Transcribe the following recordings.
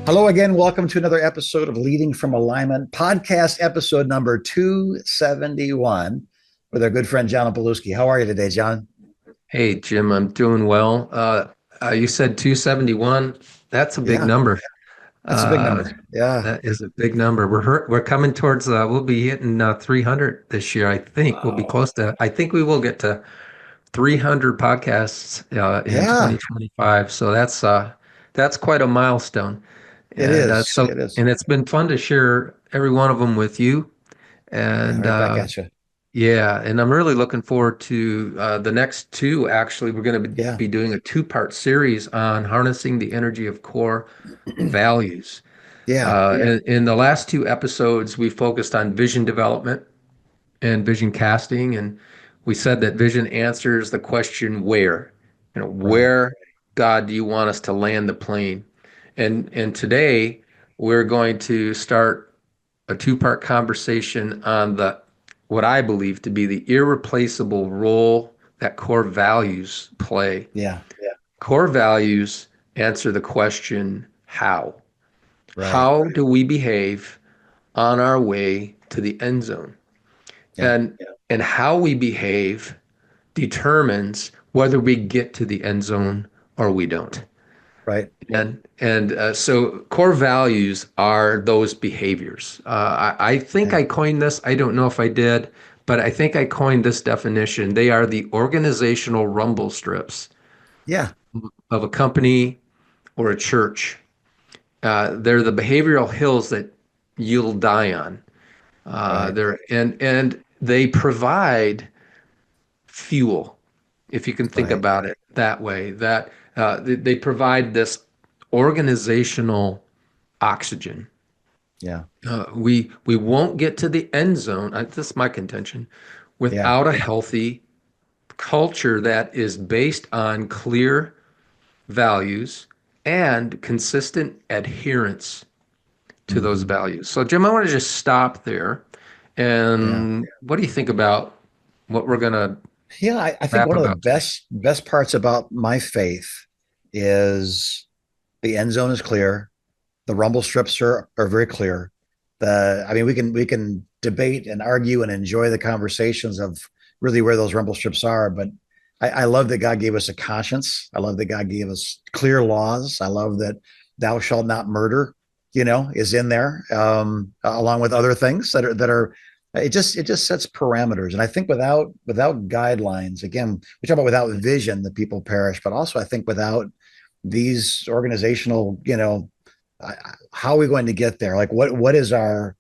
Hello again. Welcome to another episode of Leading from Alignment, podcast episode number 271 with our good friend John Paluski. How are you today, John? Hey, Jim, I'm doing well. You said 271. That's a big Yeah, number. that's a big Uh, number. Yeah. that is a big number. We're coming towards, we'll be hitting 300 this year, I think. We'll be Wow. close to, I think we will get to 300 podcasts in Yeah, 2025. So that's quite a milestone. it And is. It is. and it's been fun to share every one of them with you. Yeah, And right back at you. yeah, and I'm really looking forward to the next two. Actually, we're going to Yeah, be doing a two-part series on harnessing the energy of core values. yeah, In the last two episodes, we focused on vision development and vision casting, and we said that vision answers the question where, right. where, God, do you want us to land the plane? And today we're going to start a two-part conversation on the what I believe to be the irreplaceable role that core values play. Yeah, Core values answer the question how. right. How do we behave on our way to the end zone? Yeah, And how we behave determines whether we get to the end zone or we don't. right. So core values are those behaviors. I think Yeah, I coined this. I don't know if I did, but I think I coined this definition. They are the organizational rumble strips yeah, of a company or a church. They're the behavioral hills that you'll die on. right. And they provide fuel, if you can think Right. about it that way. That they provide this organizational oxygen. Yeah, We won't get to the end zone. This is my contention, yeah. without a healthy culture that is based on clear values and consistent adherence to those Hmm. values. So, Jim, I want to just stop there. Yeah. And what do you think about what we're going to Yeah, I think rap one of the about today? best parts about my faith is the end zone is clear. The rumble strips are very clear. I mean, we can debate and argue and enjoy the conversations of really where those rumble strips are, but I love that God gave us a conscience. I love that God gave us clear laws. I love that thou shalt not murder, is in there, along with other things that are it just sets parameters. And I think without guidelines, again, we talk about without vision, the people perish, but also I think without these organizational, how are we going to get there? Like what is our,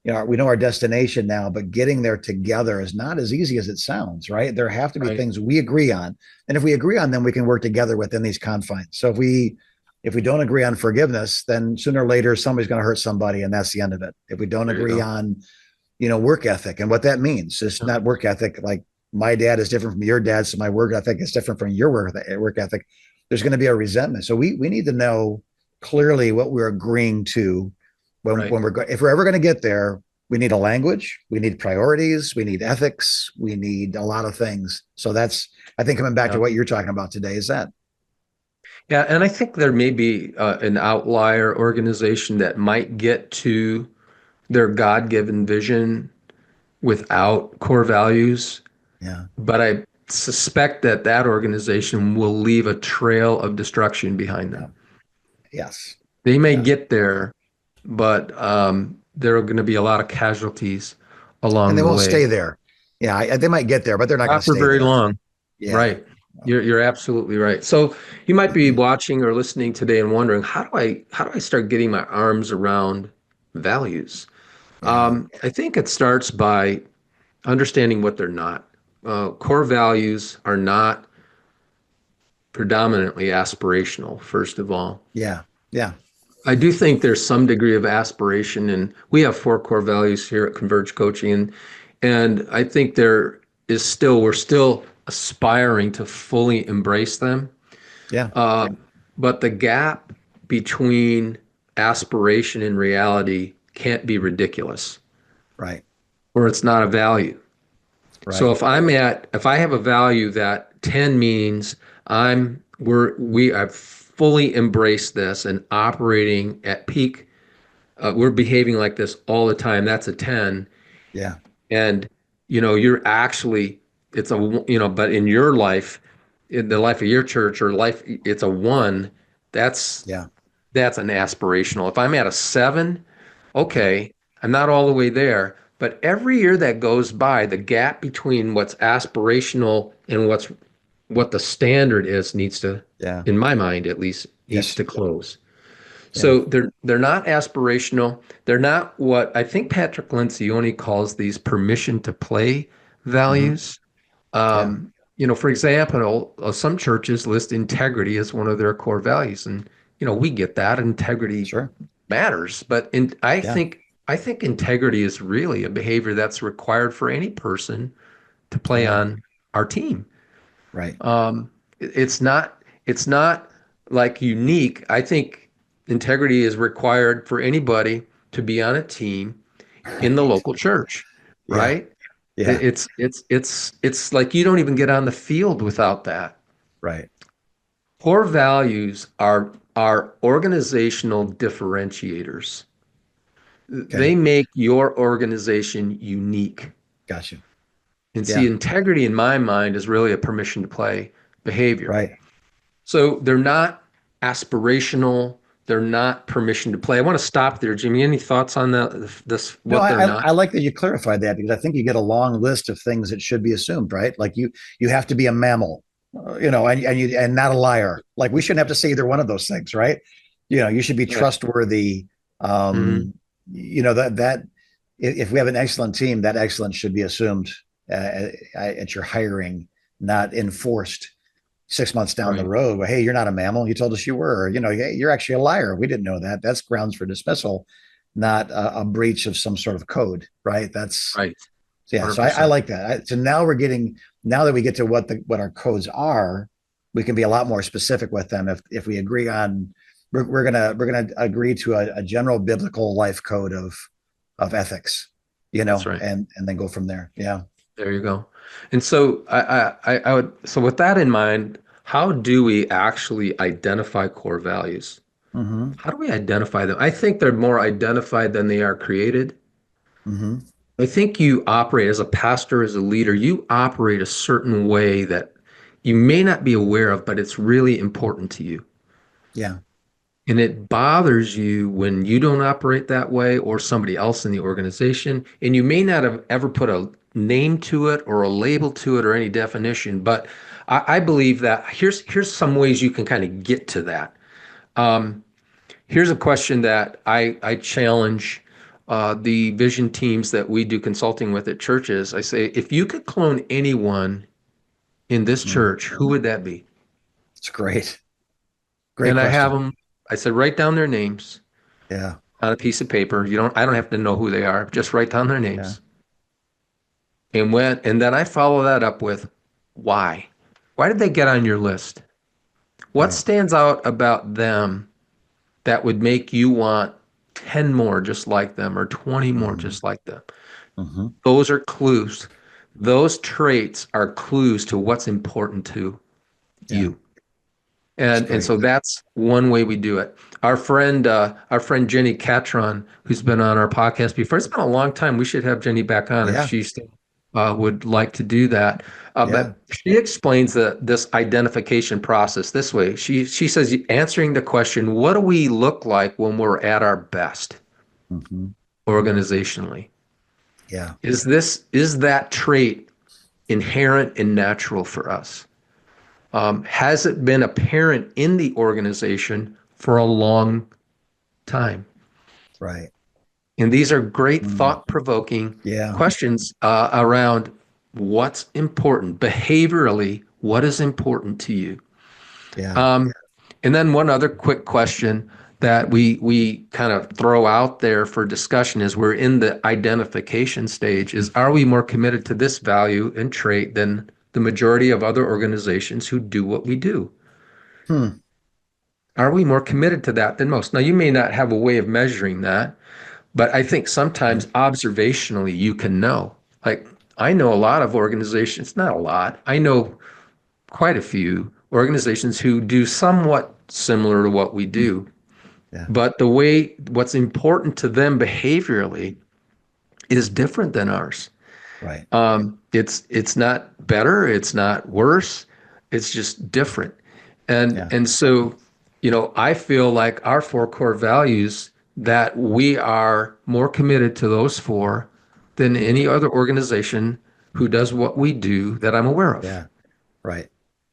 we know our destination now, but getting there together is not as easy as it sounds, right? There have to be Right. things we agree on. And if we agree on them, we can work together within these confines. So if we don't agree on forgiveness, then sooner or later somebody's going to hurt somebody, and that's the end of it. If we don't There you agree go. on, work ethic and what that means, it's Yeah. not work ethic like my dad is different from your dad, so my work ethic is different from your work ethic. There's going to be a resentment. So we need to know clearly what we're agreeing to when Right. if we're ever going to get there. We need a language, we need priorities, we need ethics, we need a lot of things. So that's, I think, coming back to Yeah. what you're talking about today, is that. Yeah. And I think there may be an outlier organization that might get to their God-given vision without core values, Yeah, but I suspect that that organization will leave a trail of destruction behind yeah, them. yes, They may yeah. get there, but there are going to be a lot of casualties And along they the won't way. stay there. Yeah, they might get there, but they're not going Not to for stay very there. long. Yeah, Right. You're absolutely right. So you might be watching or listening today and wondering, how do I start getting my arms around values? yeah, I think it starts by understanding what they're not. Core values are not predominantly aspirational, first of all. yeah, yeah. I do think there's some degree of aspiration, and we have four core values here at Converge Coaching, and I think we're still aspiring to fully embrace them. Yeah, But the gap between aspiration and reality can't be ridiculous, right, or it's not a value. So right. if I have a value that 10 means we have fully embrace this and operating at peak, we're behaving like this all the time. That's a 10. Yeah. And, you're actually, but in your life, in the life of your church or life, it's a 1. That's, Yeah. that's an aspirational. If I'm at a 7, Yeah. okay, I'm not all the way there. But every year that goes by, the gap between what's aspirational and what the standard is needs to, Yeah. in my mind at least, needs Yes. to close. Yeah. So they're not aspirational. They're not what I think Patrick Lencioni calls these permission to play Hmm. values. Yeah. For example, some churches list integrity as one of their core values, and we get that integrity Sure. matters. But I Yeah. think integrity is really a behavior that's required for any person to play Yeah. on our team. Right. It's not like unique. I think integrity is required for anybody to be on a team in the Right. local church, Yeah. right? Yeah. It's like you don't even get on the field without that. Right. Core values are organizational differentiators. Okay. They make your organization unique. Gotcha. And see, Yeah. integrity in my mind is really a permission to play behavior. Right. So they're not aspirational. They're not permission to play. I want to stop there, Jimmy. Any thoughts on this, No, what they're not? I like that you clarified that because I think you get a long list of things that should be assumed, right? Like you have to be a mammal, and not a liar. Like we shouldn't have to say either one of those things, right? You should be Right. trustworthy. Hmm. That if we have an excellent team, that excellence should be assumed at your hiring, not enforced 6 months down the Right. road. Well, hey, you're not a mammal. You told us you were. Or, hey, you're actually a liar. We didn't know that. That's grounds for dismissal, not a breach of some sort of code, right? That's Right. yeah. So I 100%. like that. So now that we get to what our codes are, we can be a lot more specific with them. If we agree on, we're gonna agree to a general biblical life code of ethics, That's right. and then go from there. Yeah. There you go. And so I would, so with that in mind, how do we actually identify core values? Mm-hmm. How do we identify them? I think they're more identified than they are created. Mm-hmm. I think you operate as a pastor, as a leader, you operate a certain way that you may not be aware of, but it's really important to you. Yeah. And it bothers you when you don't operate that way or somebody else in the organization. And you may not have ever put a name to it or a label to it or any definition, but I believe that here's some ways you can kind of get to that. Um, Here's a question that I challenge the vision teams that we do consulting with at churches. I say, if you could clone anyone in this Mm. church, who would that be? It's great. Great And I have question. them, I said, write down their names Yeah. on a piece of paper. I don't have to know who they are. Just write down their Yeah. names. And then I follow that up with why? Why did they get on your list? What Right. stands out about them that would make you want 10 more just like them or 20 more Mm-hmm. just like them? Mm-hmm. Those are clues. Those traits are clues to what's important to Yeah. you. It's And great. so that's one way we do it. Our friend Jenny Catron, who's been on our podcast before, it's been a long time. We should have Jenny back on if Yeah. she still would like to do that. Yeah. But she explains this identification process this way. She says answering the question, what do we look like when we're at our best Mm-hmm. organizationally? Yeah. Is that trait inherent and natural for us? Has it been apparent in the organization for a long time? Right. And these are great Mm. thought-provoking Yeah. questions around what's important behaviorally. What is important to you? Yeah. Um, and then one other quick question that we kind of throw out there for discussion as we're in the identification stage is, are we more committed to this value and trait than the majority of other organizations who do what we do? Hmm. Are we more committed to that than most? Now, you may not have a way of measuring that, but I think sometimes Right. observationally you can know. Like, I know a lot of organizations, not a lot, I know quite a few organizations who do somewhat similar to what we Mm. do. Yeah. But what's important to them behaviorally is different than ours. Right. It's not better, it's not worse, it's just different. And Yeah. and so, I feel like our four core values that we are more committed to those four than any other organization who does what we do that I'm aware of. Yeah. Right.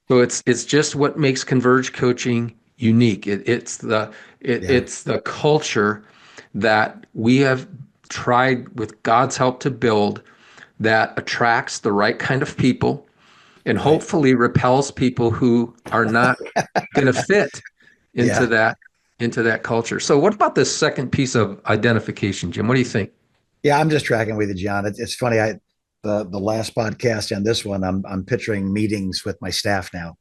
So it's just what makes Converge coaching unique. Yeah. It's the culture that we have tried with God's help to build that attracts the right kind of people and Right. hopefully repels people who are not going to fit into Yeah. that culture. So what about this second piece of identification, Jim? What do you think? Yeah. I'm just tracking with you, John. It's funny. The last podcast and this one, I'm picturing meetings with my staff now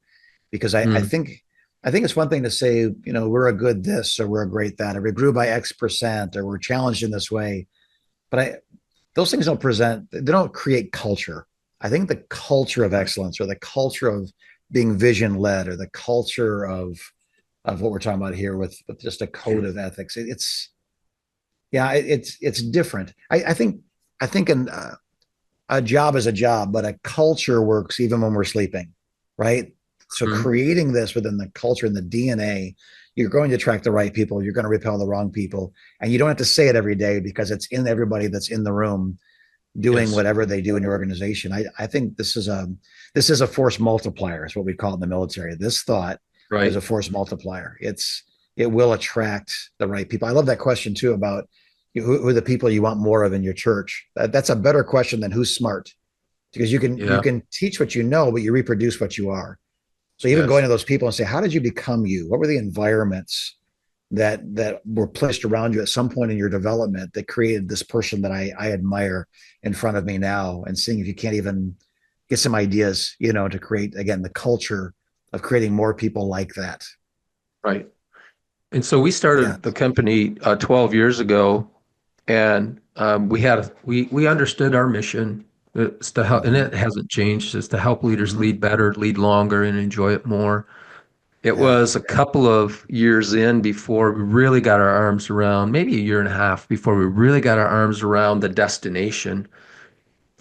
because Mm, I think it's one thing to say, we're a good this or we're a great that, or we grew by X% or we're challenged in this way. But those things they don't create culture. I think the culture of right. excellence or the culture of being vision led or the culture of what we're talking about here with just a code of ethics. It's yeah, it's different. I think a job is a job, but a culture works even when we're sleeping, right? So Mm, creating this within the culture and the DNA, you're going to attract the right people. You're going to repel the wrong people, and you don't have to say it every day because it's in everybody that's in the room doing yes, whatever they do in your organization. I think this is a force multiplier, is what we call it in the military. This thought is right. a force multiplier. It will attract the right people. I love that question too about who are the people you want more of in your church. That's a better question than who's smart because you Yeah, can teach what you know, but you reproduce what you are. So even going yes, to those people and say, how did you become you? What were the environments that were placed around you at some point in your development that created this person that I admire in front of me now, and seeing if you can't even get some ideas, to create again the culture of creating more people like that. right. And so we Yeah. started the company 12 years ago, and we understood our mission. It's to help, and Mm-hmm. it hasn't changed. It's to help leaders Mm-hmm. lead better, lead longer, and enjoy it more. It Yeah. was a couple of years in before we really got our arms around, maybe a year and a half before we really got our arms around the destination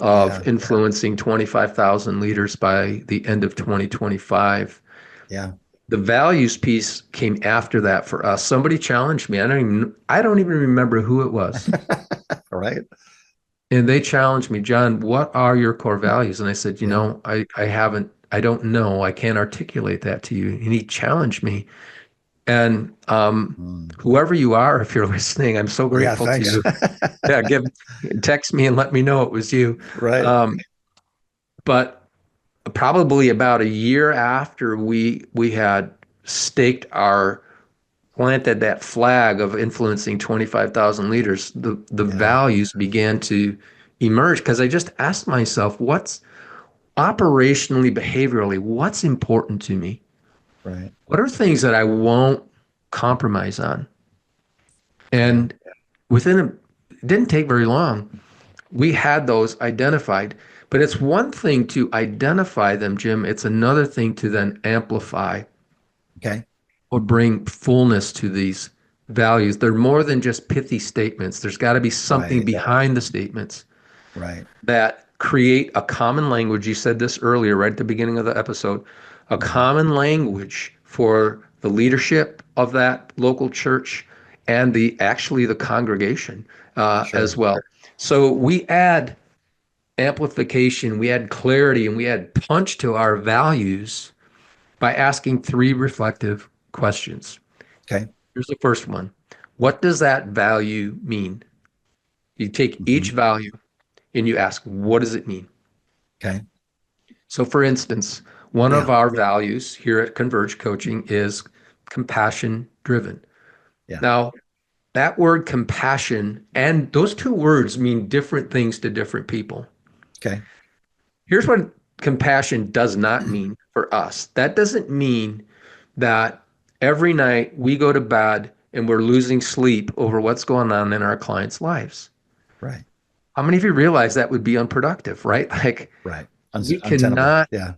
of Yeah. influencing 25,000 leaders by the end of 2025. Yeah. The values piece came after that for us. Somebody challenged me. I don't even remember who it was. All right. And they challenged me, John, what are your core values? And I said, Yeah. I don't know. I can't articulate that to you. And he challenged me. And Mm. whoever you are, if you're listening, I'm so Yeah. grateful to Thanks. you. Yeah, text me and let me know it was you. Right. Um, but probably about a year after we had staked our planted that flag of influencing 25,000 leaders, the Yeah. values began to emerge because I just asked myself, what's operationally, behaviorally, what's important to me? Right. What are things that I won't compromise on? Okay. And it didn't take very long. We had those identified, but it's one thing to identify them, Jim. It's another thing to then amplify Okay. or bring fullness to these values. They're more than just pithy statements. There's got to be something Right. behind the statements Right. that create a common language. You said this earlier, right at the beginning of the episode, a Mm-hmm. common language for the leadership of that local church and the congregation as Sure. well. So we add amplification, we add clarity, and we add punch to our values by asking three reflective questions. Okay. Here's the first one. What does that value mean? You take Mm-hmm. each value and you ask, what does it mean? Okay. So, for instance, one of Yeah. our values here at Converge Coaching is compassion driven. Yeah. Now, that word compassion and those two words mean different things to different people. Okay. Here's what compassion does not mean for us. That doesn't mean that every night we go to bed and we're losing sleep over what's going on in our clients' lives. Right. How many of you realize that would be unproductive, right? Like Right. we Untenable. cannot Yeah.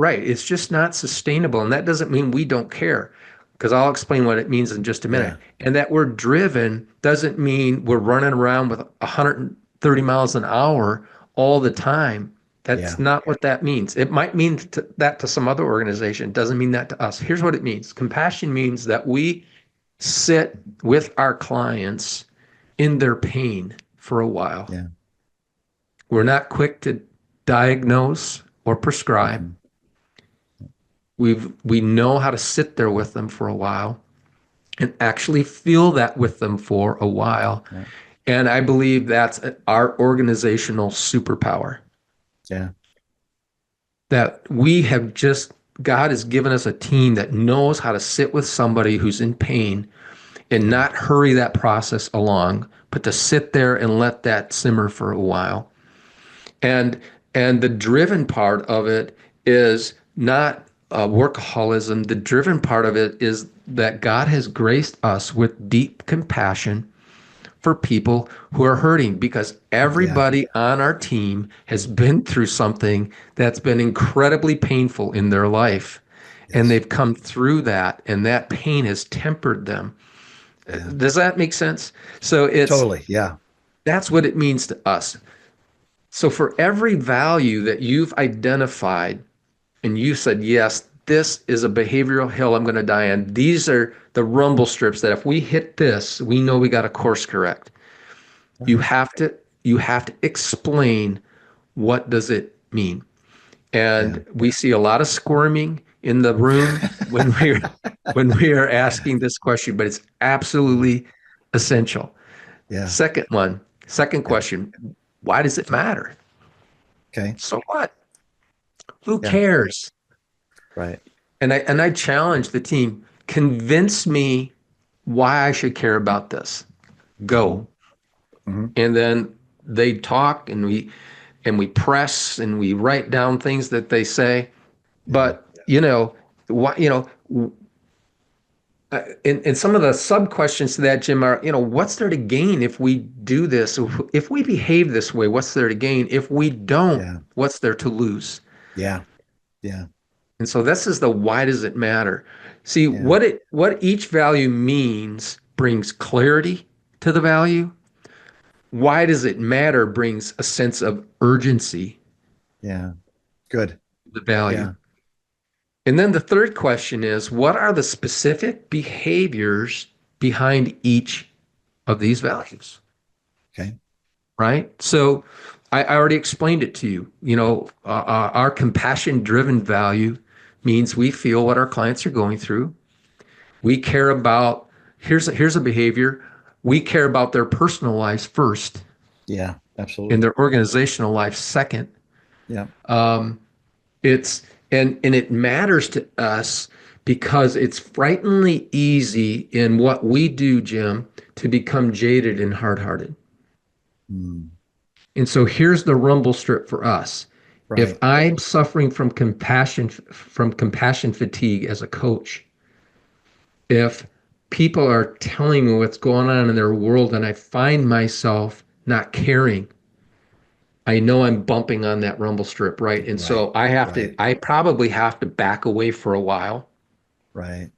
right. It's just not sustainable. And that doesn't mean we don't care, because I'll explain what it means in just a minute. Yeah. And that we're driven doesn't mean we're running around with 130 miles an hour all the time. That's Yeah. not what that means. It might mean that to some other organization. It doesn't mean that to us. Here's what it means. Compassion means that we sit with our clients in their pain for a while. Yeah. We're not quick to diagnose or prescribe. Hmm. We know how to sit there with them for a while and actually feel that with them for a while. Right. And I believe that's our organizational superpower, Yeah. that we have just, God has given us a team that knows how to sit with somebody who's in pain and Yeah. not hurry that process along, but to sit there and let that simmer for a while. And and the driven part of it is not workaholism. The driven part of it is that God has graced us with deep compassion for people who are hurting, because Yeah. everybody on our team has been through something that's been incredibly painful in their life. And Yes. they've come through that, and that pain has tempered them. Yeah. Does that make sense? So it's Totally. Yeah. that's what it means to us. So for every value that you've identified and you said, yes, this is a behavioral hill I'm going to die on. These are the rumble strips that if we hit this, we know we got to course correct. You Right. have to you have to explain, what does it mean? Yeah. And we see a lot of squirming in the room when we are asking this question, but it's absolutely essential. Yeah. Second Yeah. question, why does it matter? Okay. So what? Who Yeah. cares? Right. And I challenge the team, convince me why I should care about this. Hmm. Go. Hmm. And then they talk, and we press and we write down things that they say. Yeah. But why, and some of the sub questions to that, Jim, are, what's there to gain if we do this? If we behave this way, what's there to gain? If we don't, Yeah. what's there to lose? Yeah. Yeah. And so this is the why does it matter? See, Yeah. what each value means brings clarity to the value. Why does it matter brings a sense of urgency Yeah. Good. to the value. Yeah. And then the third question is, what are the specific behaviors behind each of these values? Okay. Right? So I already explained it to you. Our compassion driven value means we feel what our clients are going through. We care about, here's a behavior. We care about their personal lives first Yeah. and Absolutely. their organizational life second. Yeah. It's and it matters to us because it's frighteningly easy in what we do, Jim, to become jaded and hard-hearted. Mm. And so here's the rumble strip for us. If Right. I'm suffering from compassion fatigue as a coach, if people are telling me what's going on in their world and I find myself not caring, I know I'm bumping on that rumble strip, right? And Right. so Right. I probably have to back away for a while, Right.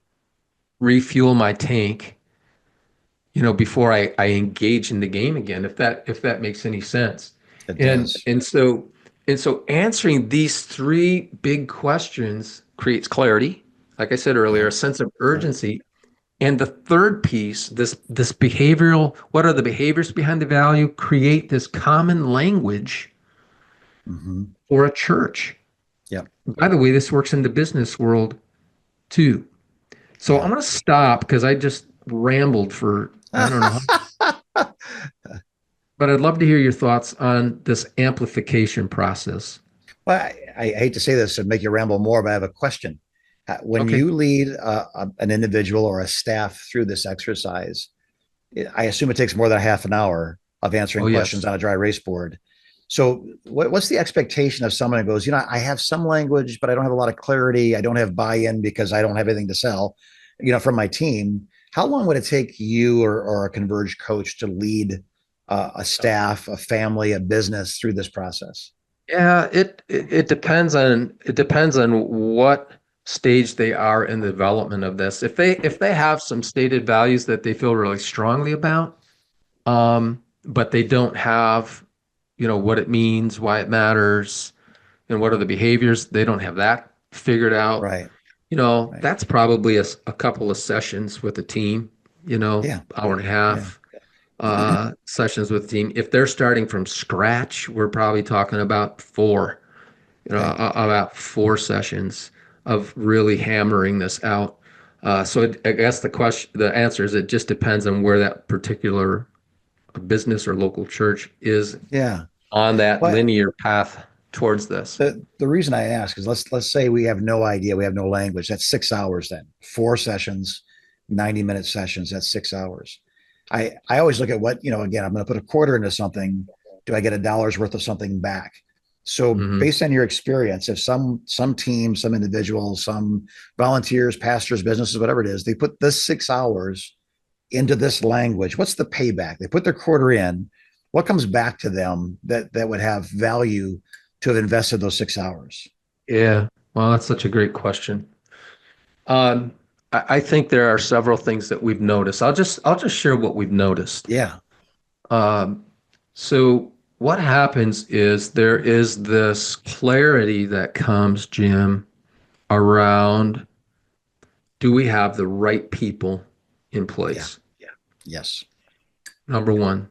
refuel my tank, before I engage in the game again, if that makes any sense. It And does. and so and so answering these three big questions creates clarity, like I said earlier, Yeah. a sense of Right. urgency. And the third piece, this behavioral, what are the behaviors behind the value? Create this common language Hmm. for a church. Yep. By the way, this works in the business world too. So I'm Yeah. going to stop because I just rambled for, I don't know, but I'd love to hear your thoughts on this amplification process. Well, I hate to say this and make you ramble more, but I have a question. When Okay. you lead an individual or a staff through this exercise, I assume it takes more than a half an hour of answering Oh, questions yes. on a dry erase board. So, what's the expectation of someone who goes, I have some language, but I don't have a lot of clarity. I don't have buy-in because I don't have anything to sell, from my team. How long would it take you or a Converge coach to lead a staff, a family, a business through this process? Yeah, it depends on what stage they are in the development of this. If they have some stated values that they feel really strongly about, but they don't have, what it means, why it matters, and what are the behaviors, they don't have that figured out. Right. Right. That's probably a couple of sessions with a team, Yeah. hour and a Yeah. half sessions with the team. If they're starting from scratch, we're probably talking about Okay. about 4 sessions of really hammering this out. I guess the answer is it just depends on where that particular business or local church is Yeah. on that Well, linear path towards this. the reason I ask is let's say we have no idea, we have no language. That's 6 hours then. 4 sessions, 90-minute sessions, that's 6 hours. I always look at what, again, I'm gonna put a quarter into something. Do I get a dollar's worth of something back? So Hmm. based on your experience, if some team, some individuals, some volunteers, pastors, businesses, whatever it is, they put this 6 hours into this language, what's the payback? They put their quarter in. What comes back to them that would have value to have invested those 6 hours? Yeah. Well, that's such a great question. Um, I think there are several things that we've noticed. I'll just share what we've noticed. Yeah, Um, so what happens is there is this clarity that comes, Jim, around do we have the right people in yeah, place? yes, Number one,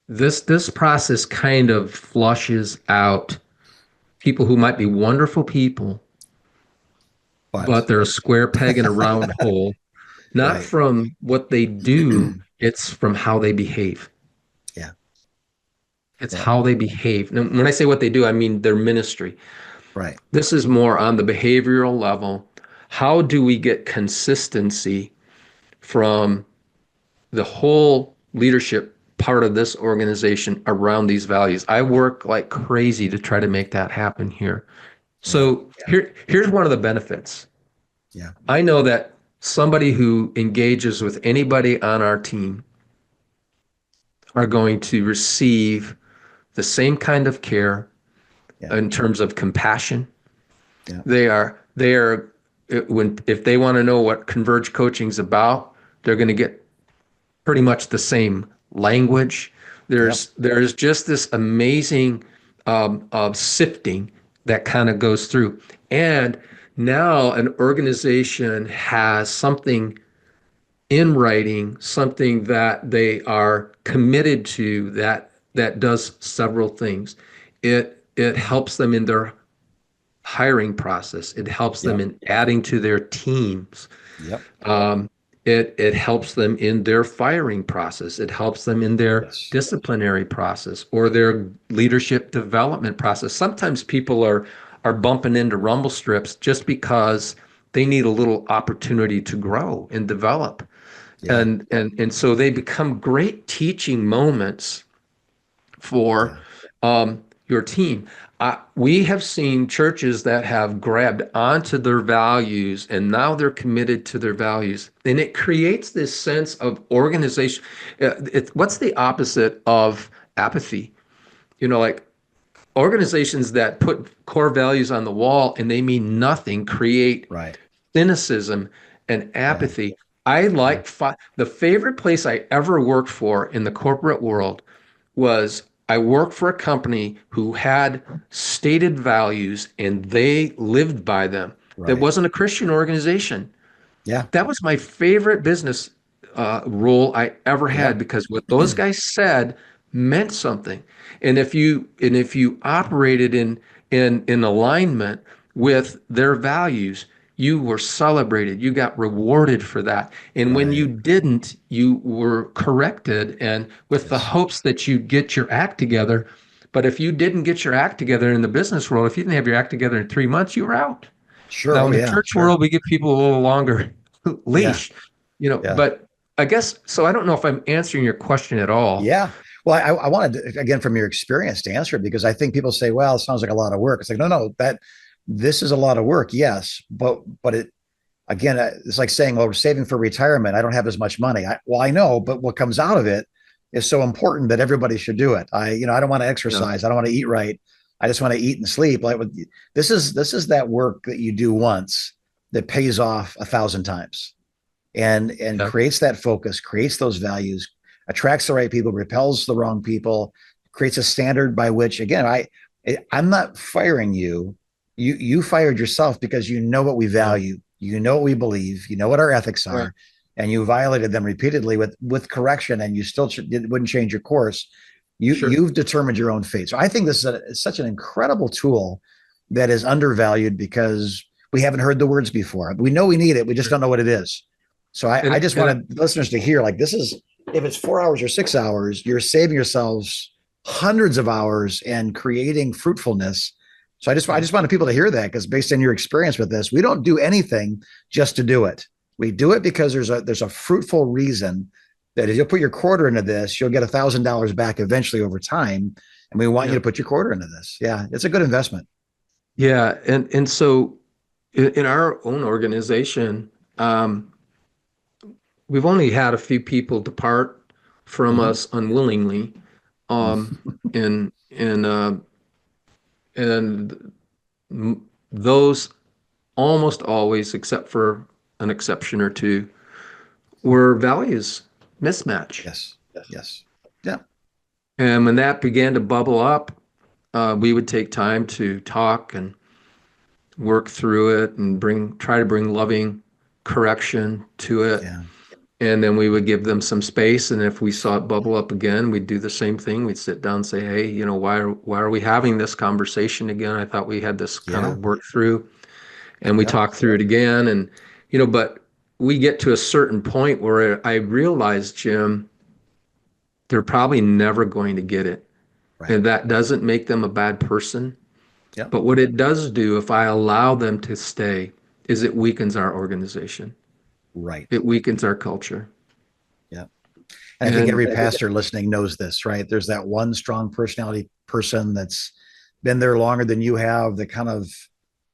this process kind of flushes out people who might be wonderful people, but but they're a square peg in a round hole, not right, from what they do, it's from how they behave. yeah, It's yeah, how they behave. Now, when I say what they do, I mean their ministry. right, This is more on the behavioral level. How do we get consistency from the whole leadership part of this organization around these values? I work like crazy to try to make that happen here. yeah, So here's one of the benefits. yeah, I know that somebody who engages with anybody on our team are going to receive the same kind of care yeah, in terms of compassion. yeah, They are when if they want to know what Converge coaching is about, they're going to get pretty much the same language. yep, There's just this amazing sifting that kind of goes through, and now an organization has something in writing, something that they are committed to that does several things. It helps them in their hiring process. It helps them yep, in adding to their teams. yep, Um, it helps them in their firing process. It helps them in their yes, disciplinary process or their leadership development process. Sometimes people are bumping into rumble strips just because they need a little opportunity to grow and develop. yeah, And so they become great teaching moments for yeah, your team. We have seen churches that have grabbed onto their values and now they're committed to their values. And it creates this sense of organization. What's the opposite of apathy? Like organizations that put core values on the wall and they mean nothing create right, cynicism and yeah, apathy. I yeah, like the favorite place I ever worked for in the corporate world was I worked for a company who had stated values and they lived by them. That right, wasn't a Christian organization. yeah, That was my favorite business role I ever yeah, had because what those guys said meant something. And if you operated in alignment with their values, you were celebrated. You got rewarded for that. And when you right, didn't, you were corrected and with the yes, hopes that you'd get your act together. But if you didn't get your act together in the business world, if you didn't have your act together in 3 months, you were out. sure, Now, oh in the yeah, church sure, world, we give people a little longer yeah, leash, yeah. but I guess so. I don't know if I'm answering your question at all. Yeah. Well, I wanted to, again, from your experience, to answer it, because I think people say, well, it sounds like a lot of work. It's like, no, no, this is a lot of work. Yes. But it, again, it's like saying, well, we're saving for retirement. I don't have as much money. Well, I know, but what comes out of it is so important that everybody should do it. I don't want to Yeah. exercise. I don't want to eat right. I just want to eat and sleep. Like this is that work that you do once that pays off 1,000 times and Yeah, creates that focus, creates those values, attracts the right people, repels the wrong people, creates a standard by which, again, I'm not firing you. You fired yourself because you know what we yeah, value, you know what we believe, you know what our ethics right, are, and you violated them repeatedly with correction, and you still wouldn't change your course. sure, You've determined your own fate. So I think this is such an incredible tool that is undervalued because we haven't heard the words before. We know we need it, we just sure. don't know what it is. So I just And wanted listeners to hear, like, this is, if it's 4 hours or 6 hours, you're saving yourselves hundreds of hours and creating fruitfulness. So I yeah, just wanted people to hear that, because based on your experience with this, we don't do anything just to do it. We do it because there's a fruitful reason that if you'll put your quarter into this, you'll get $1,000 back eventually over time. And we want you yeah, to put your quarter into this. Yeah, it's a good investment. yeah. And so in our own organization, um, we've only had a few people depart from Mm-hmm. us unwillingly, um, and and those almost always, except for an exception or two, were values mismatch. Yes. Yes. Yeah. And when that began to bubble up, we would take time to talk and work through it and try to bring loving correction to it. Yeah. And then we would give them some space. And if we saw it bubble up again, we'd do the same thing. We'd sit down and say, hey, why are we having this conversation again? I thought we had this kind Yeah. of work through. And we Yep. talk through it again. And, but we get to a certain point where I realized, Jim, they're probably never going to get it. Right. And that doesn't make them a bad person. Yep. But what it does do, if I allow them to stay, is it weakens our organization. Right. It weakens our culture. Yep. And I think And every pastor listening knows this, right? There's that one strong personality person that's been there longer than you have, that kind of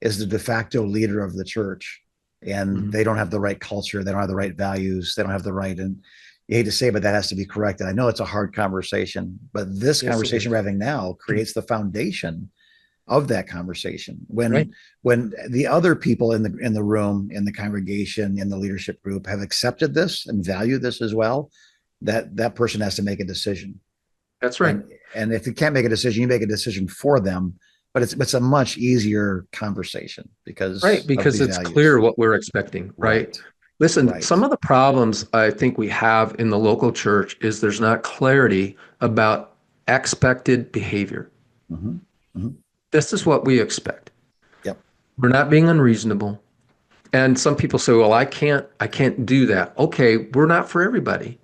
is the de facto leader of the church. And mhm, they don't have the right culture. They don't have the right values. They don't have the right, and you hate to say it, but that has to be corrected. I know it's a hard conversation, but this yes, it conversation we're is. having now creates the foundation of that conversation. Right. When the other people in the room, in the congregation, in the leadership group have accepted this and value this as well, that person has to make a decision. That's right. And if you can't make a decision, you make a decision for them. But it's a much easier conversation Right. because of Because these it's clear values. what we're expecting. Right. Right. Listen, Right. some of the problems I think we have in the local church is there's not clarity about expected behavior. Mm-hmm. Mm-hmm. This is what we expect. Yep. We're not being unreasonable. And some people say, well, I can't do that. Okay, we're not for everybody.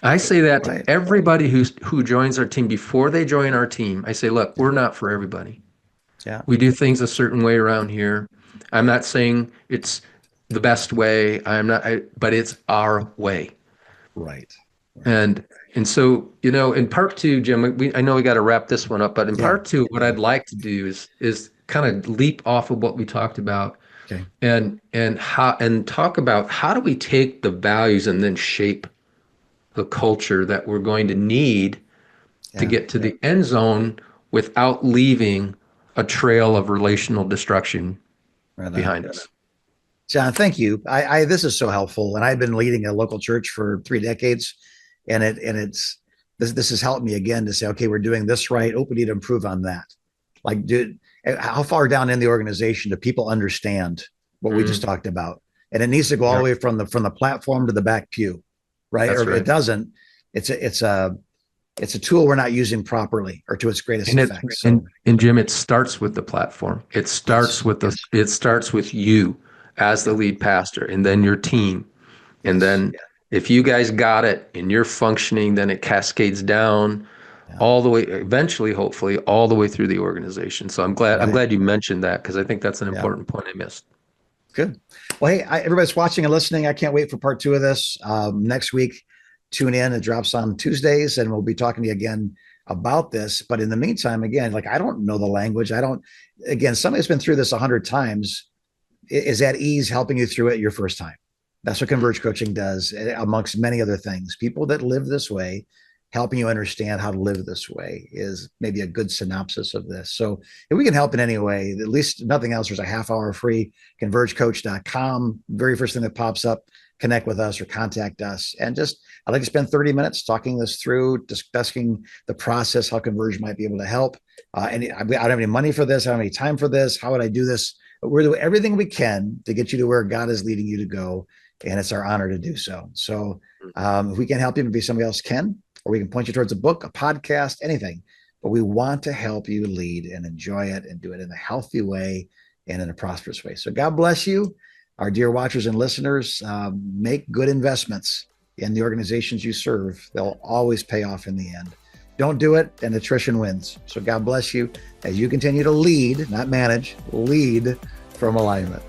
I say that to Right. everybody who joins our team before they join our team. I say, look, Yeah. we're not for everybody. Yeah. We do things a certain way around here. I'm not saying it's the best way. But it's our way. Right. Right. And and so, in part two, Jim, I know we got to wrap this one up, but in Yeah. part two, what Yeah. I'd like to do is kind of leap off of what we talked about Okay. and talk about how do we take the values and then shape the culture that we're going to need to Yeah. get to the end zone without leaving a trail of relational destruction Right on. behind us. John, thank you. I this is so helpful, and I've been leading a local church for 3 decades, and it's this has helped me again to say, okay, we're doing this right. Oh, we need to improve on that. Like, dude, how far down in the organization do people understand what we just Mm, talked about? And it needs to go all yeah, the way from the platform to the back pew, right? that's Or if it right. doesn't, it's a tool we're not using properly or to its greatest And effect. and Jim, it starts with the platform. Yes, It starts with you as the yeah, lead pastor and then your team. And yes, then if you guys got it and you're functioning, then it cascades down yeah, all the way, eventually, hopefully, all the way through the organization. So I'm right, glad you mentioned that because I think that's an yeah. important point I missed. Good. Well, hey, everybody's watching and listening. I can't wait for part two of this. Next week, tune in. It drops on Tuesdays, and we'll be talking to you again about this. But in the meantime, again, like, I don't know the language. I don't, again, somebody that's been through this 100 times is at ease helping you through it your first time. That's what Converge Coaching does, amongst many other things. People that live this way helping you understand how to live this way is maybe a good synopsis of this. So if we can help in any way, at least nothing else, there's a half hour free convergecoach.com. Very first thing that pops up, connect with us or contact us. And just, I'd like to spend 30 minutes talking this through, discussing the process, how Converge might be able to help. And I don't have any money for this. I don't have any time for this. How would I do this? But we're doing everything we can to get you to where God is leading you to go. And it's our honor to do so. So if we can help you, maybe somebody else can, or we can point you towards a book, a podcast, anything. But we want to help you lead and enjoy it and do it in a healthy way and in a prosperous way. So God bless you, our dear watchers and listeners. Make good investments in the organizations you serve. They'll always pay off in the end. Don't do it, and attrition wins. So God bless you as you continue to lead, not manage, lead from alignment.